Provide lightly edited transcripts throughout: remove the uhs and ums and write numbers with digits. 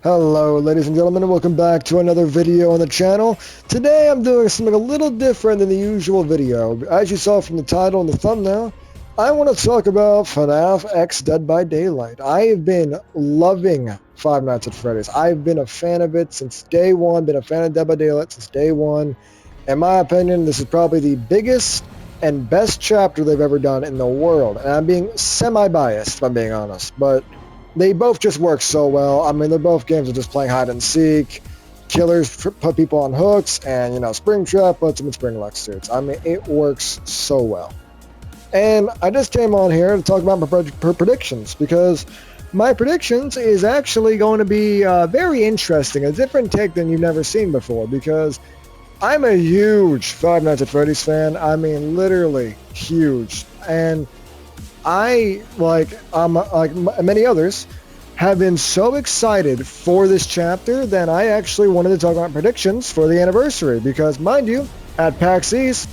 Hello ladies and gentlemen, and welcome back to another video on the channel. Today I'm doing something a little different than the usual video. As you saw from the title and the thumbnail, I want to talk about Fnaf X Dead by Daylight. I have been loving Five Nights at Freddy's. I've been a fan of it since day one, been a fan of Dead by Daylight since day one. In my opinion, this is probably the biggest and best chapter they've ever done in the world. And I'm being semi-biased, if I'm being honest, but they both just work so well. I mean, they're both games of just playing hide and seek. Killers put people on hooks, and, Springtrap puts them in Springlock suits. I mean, it works so well. And I just came on here to talk about my predictions, because my predictions is actually going to be very interesting, a different take than you've never seen before, because I'm a huge Five Nights at Freddy's fan. I mean, literally huge. And I, like many others, have been so excited for this chapter that I actually wanted to talk about predictions for the anniversary, because, mind you, at PAX East,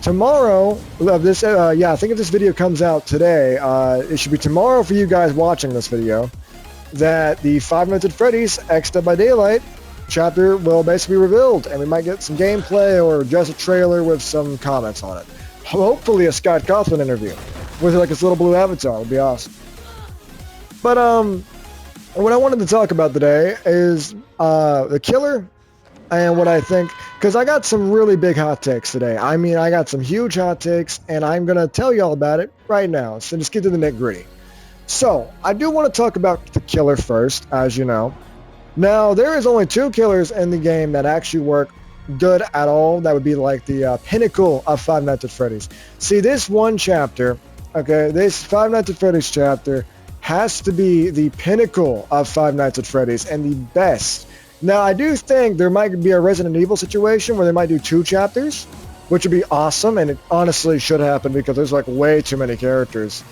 tomorrow, I think if this video comes out today, it should be tomorrow for you guys watching this video, that the Five Nights at Freddy's X Dead by Daylight chapter will basically be revealed, and we might get some gameplay or just a trailer with some comments on it. Hopefully a Scott Cawthon interview with like his little blue avatar would be awesome. But what I wanted to talk about today is the killer and what I think, because I got some really big hot takes today. I mean, I got some huge hot takes, and I'm gonna tell you all about it right now. So just get to the nitty-gritty. So I do want to talk about the killer first, as you know. Now there is only two killers in the game that actually work good at all. That would be like the pinnacle of Five Nights at Freddy's. See, this one chapter, okay, this Five Nights at Freddy's chapter has to be the pinnacle of Five Nights at Freddy's and the best. Now, I do think there might be a Resident Evil situation where they might do two chapters, which would be awesome, and it honestly should happen because there's like way too many characters.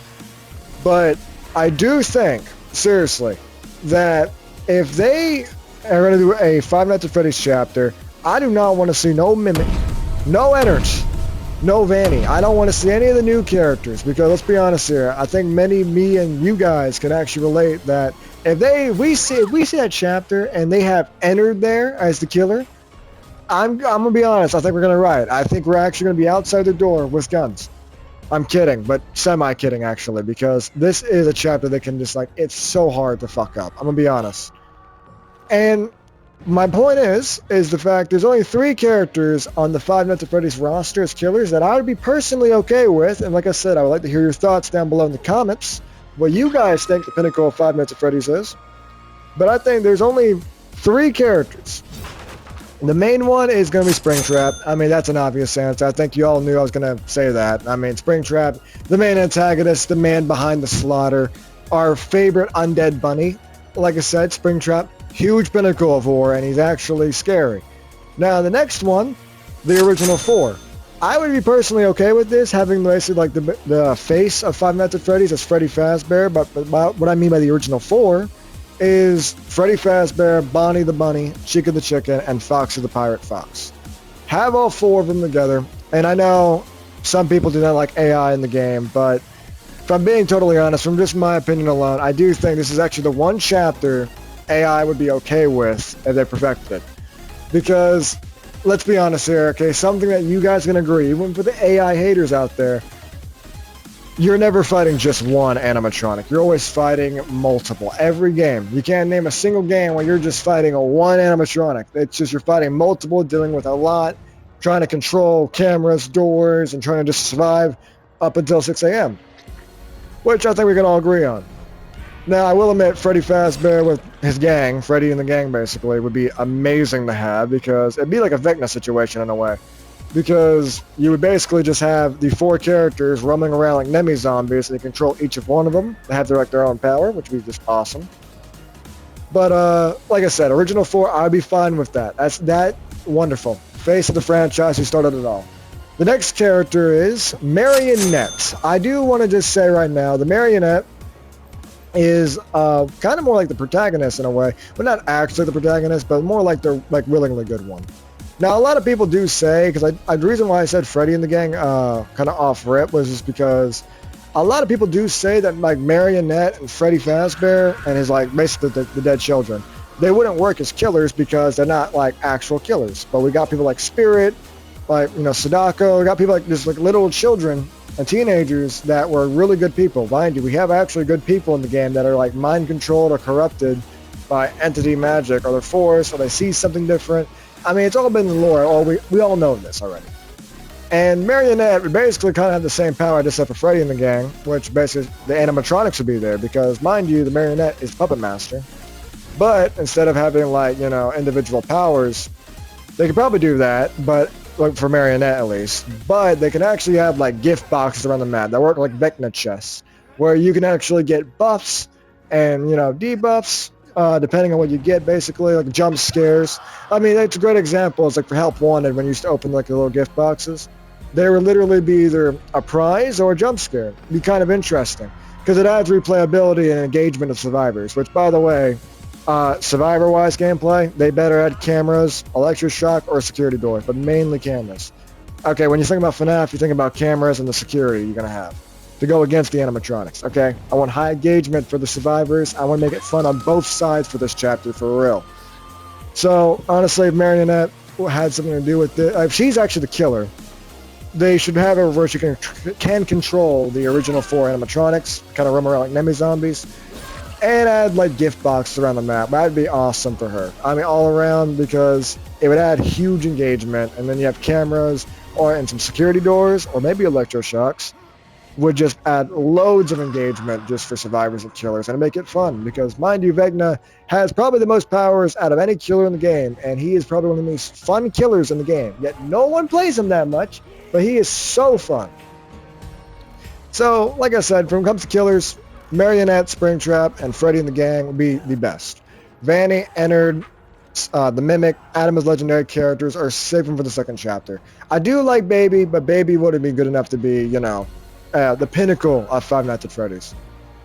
But I do think, seriously, that if they are going to do a Five Nights at Freddy's chapter, I do not want to see no Mimic, no Energy, no Vanny. I don't want to see any of the new characters, because let's be honest here, I think me and you guys can actually relate that if we see that chapter and they have entered there as the killer, I'm gonna be honest, I think we're gonna riot. I think we're actually gonna be outside the door with guns. I'm kidding, but semi-kidding actually, because this is a chapter that can just, like, it's so hard to fuck up. I'm gonna be honest. And my point is the fact there's only 3 characters on the Five Nights at Freddy's roster as killers that I would be personally okay with, and like I said, I would like to hear your thoughts down below in the comments, what you guys think the pinnacle of Five Nights at Freddy's is. But I think there's only 3 characters. The main one is going to be Springtrap. I mean, that's an obvious answer. I think you all knew I was going to say that. I mean, Springtrap, the main antagonist, the man behind the slaughter, our favorite undead bunny. Like I said, Springtrap, huge pinnacle of horror, and he's actually scary. Now, the next one, the original 4. I would be personally okay with this, having basically like the face of Five Nights at Freddy's as Freddy Fazbear, but what I mean by the original 4 is Freddy Fazbear, Bonnie the Bunny, Chica the Chicken, and Foxy the Pirate Fox. Have all 4 of them together, and I know some people do not like AI in the game, but if I'm being totally honest, from just my opinion alone, I do think this is actually the one chapter AI would be okay with if they perfected it. Because, let's be honest here, okay, something that you guys can agree, even for the AI haters out there, you're never fighting just one animatronic. You're always fighting multiple. Every game. You can't name a single game where you're just fighting a one animatronic. It's just you're fighting multiple, dealing with a lot, trying to control cameras, doors, and trying to just survive up until 6 a.m. Which I think we can all agree on. Now, I will admit, Freddy Fazbear with his gang, Freddy and the gang basically, would be amazing to have, because it'd be like a Vecna situation in a way. Because you would basically just have the 4 characters roaming around like Nemi zombies, and they control each of one of them. They have their own power, which would be just awesome. But like I said, original 4, I'd be fine with that. That's wonderful. Face of the franchise who started it all. The next character is Marionette. I do want to just say right now, the Marionette is kind of more like the protagonist in a way. But not actually the protagonist, but more like the willingly good one. Now, a lot of people do say, because the reason why I said Freddy and the gang kind of off rip was just because a lot of people do say that like Marionette and Freddy Fazbear and his like basically the dead children they wouldn't work as killers because they're not like actual killers. But we got people like Spirit, like, you know, Sadako. We got people like just like little children and teenagers that were really good people. Mind you, we have actually good people in the game that are like mind controlled or corrupted by entity magic or their force, or they see something different. I mean, it's all been in the lore. We all know this already. And Marionette would basically kind of have the same power just except for Freddy in the gang, which basically the animatronics would be there because, mind you, the Marionette is Puppet Master. But instead of having, like, you know, individual powers, they could probably do that, but like for Marionette at least. But they can actually have like gift boxes around the map that work like Vecna chests, where you can actually get buffs and, you know, debuffs, depending on what you get, basically, like jump scares. I mean, it's a great example. It's like for Help Wanted, when you used to open like the little gift boxes. They would literally be either a prize or a jump scare. It'd be kind of interesting, because it adds replayability and engagement of survivors, which, by the way, survivor-wise gameplay, they better add cameras, electric shock, or security doors, but mainly cameras. Okay, when you think about Fnaf, you think about cameras and the security you're going to have to go against the animatronics, okay? I want high engagement for the survivors. I want to make it fun on both sides for this chapter, for real. So, honestly, if Marionette had something to do with it, if she's actually the killer, they should have her where she can control the original 4 animatronics, kind of roam around like Nemi zombies, and add like gift boxes around the map. That'd be awesome for her. I mean, all around, because it would add huge engagement. And then you have cameras and some security doors, or maybe electroshocks, would just add loads of engagement just for survivors and killers, and make it fun. Because, mind you, Vecna has probably the most powers out of any killer in the game, and he is probably one of the most fun killers in the game. Yet no one plays him that much, but he is so fun. So, like I said, when it comes to killers, Marionette, Springtrap, and Freddy and the gang would be the best. Vanny, Ennard, the Mimic, Adam as legendary characters are saving for the second chapter. I do like Baby, but Baby wouldn't be good enough to be, you know, the pinnacle of Five Nights at Freddy's.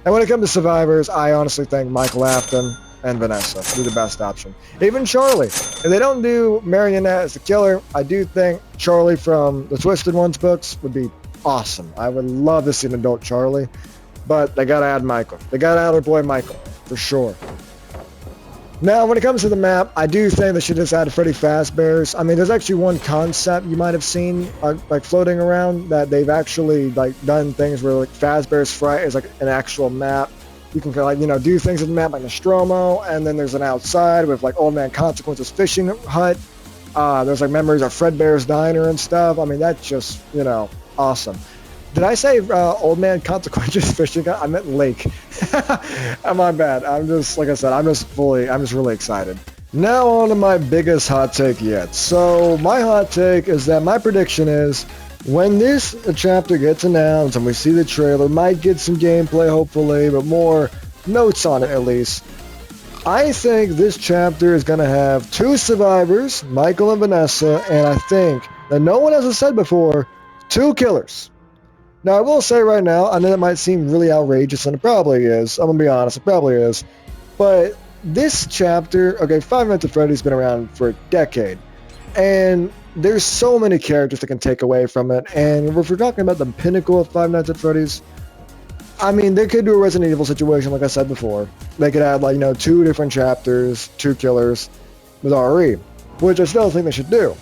And when it comes to survivors, I honestly think Michael Afton and Vanessa would be the best option. Even Charlie. If they don't do Marionette as the killer, I do think Charlie from the Twisted Ones books would be awesome. I would love to see an adult Charlie. But they gotta add Michael. They gotta add our boy Michael, for sure. Now, when it comes to the map, I do think they should just add Freddy Fazbear's. I mean, there's actually one concept you might have seen, like floating around, that they've actually like done things where like Fazbear's Fright is like an actual map. You can kind of, like, you know, do things in the map like Nostromo, and then there's an outside with like Old Man Consequence's fishing hut. There's like memories of Fredbear's Diner and stuff. I mean, that's just, you know, awesome. Did I say Old Man Consequences fishing hut? I meant lake. My bad. I'm just, like I said, I'm just really excited. Now on to my biggest hot take yet. So my hot take is that my prediction is when this chapter gets announced and we see the trailer, might get some gameplay hopefully, but more notes on it at least. I think this chapter is going to have 2 survivors, Michael and Vanessa, and I think that no one has said before, 2 killers. Now, I will say right now, I know that might seem really outrageous, and it probably is. I'm going to be honest, it probably is. But this chapter, okay, Five Nights at Freddy's been around for a decade. And there's so many characters that can take away from it. And if we're talking about the pinnacle of Five Nights at Freddy's, I mean, they could do a Resident Evil situation, like I said before. They could add, like, you know, 2 different chapters, 2 killers with RE, which I still think they should do.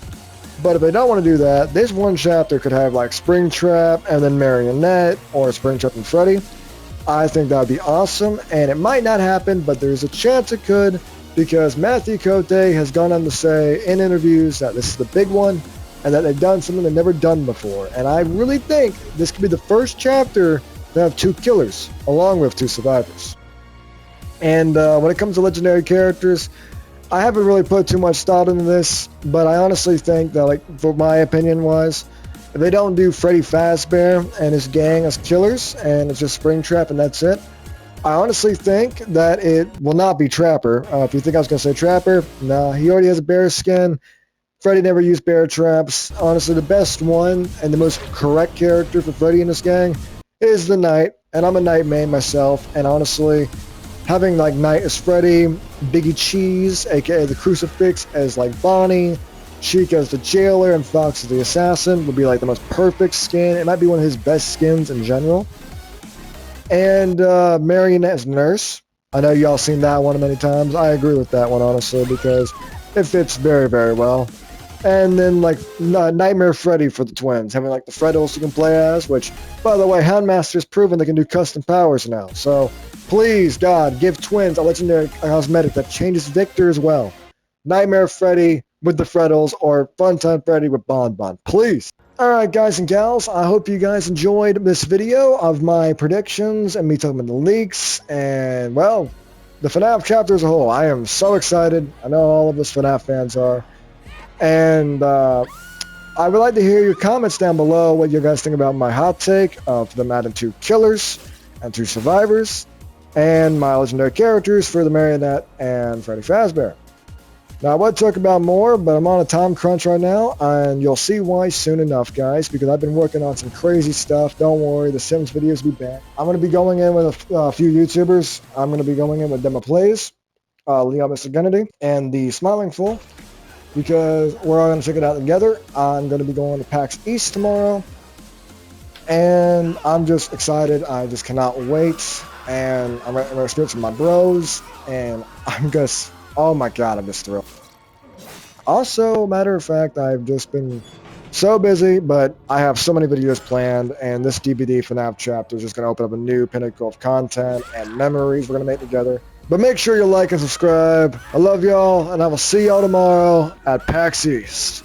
But if they don't want to do that, this one chapter could have like Springtrap and then Marionette, or Springtrap and Freddy. I think that would be awesome, and it might not happen, but there's a chance it could, because Matthew Cote has gone on to say in interviews that this is the big one, and that they've done something they've never done before. And I really think this could be the first chapter to have 2 killers, along with 2 survivors. And when it comes to legendary characters, I haven't really put too much thought into this, but I honestly think that, like, for my opinion wise, if they don't do Freddy Fazbear and his gang as killers, and it's just Springtrap and that's it, I honestly think that it will not be Trapper. If you think I was going to say Trapper, no, he already has a bear skin. Freddy never used bear traps. Honestly, the best one and the most correct character for Freddy and his gang is the Knight, and I'm a Knight main myself, and honestly, having like Knight as Freddy, Biggie Cheese, aka the Crucifix, as like Bonnie, Chica as the Jailer, and Fox as the Assassin would be like the most perfect skin. It might be one of his best skins in general. And Marionette as Nurse, I know y'all seen that one many times. I agree with that one, honestly, because it fits very, very well. And then, like, Nightmare Freddy for the twins, having, like, the Freddles you can play as, which, by the way, Houndmaster's proven they can do custom powers now. So, please, God, give twins a legendary cosmetic that changes Victor as well. Nightmare Freddy with the Freddles, or Funtime Freddy with Bon Bon, please. Alright, guys and gals, I hope you guys enjoyed this video of my predictions and me talking about the leaks, and, well, the FNAF chapter as a whole. I am so excited. I know all of us FNAF fans are. And I would like to hear your comments down below, what you guys think about my hot take of them adding 2 killers and 2 survivors, and my legendary characters for the Marionette and Freddy Fazbear. Now, I would talk about more, but I'm on a time crunch right now, and you'll see why soon enough, guys, because I've been working on some crazy stuff. Don't worry, the Sims videos will be back. I'm going to be going in with a few YouTubers. I'm going to be going in with Demo Plays, Leo Mr. Kennedy, and the Smiling Fool, because we're all going to check it out together. I'm going to be going to PAX East tomorrow, and I'm just excited. I just cannot wait, and I'm going to spend with my bros, and I'm just, oh my god, I'm just thrilled. Also, matter of fact, I've just been so busy, but I have so many videos planned, and this DBD FNAF chapter is just going to open up a new pinnacle of content and memories we're going to make together. But make sure you like and subscribe. I love y'all, and I will see y'all tomorrow at PAX East.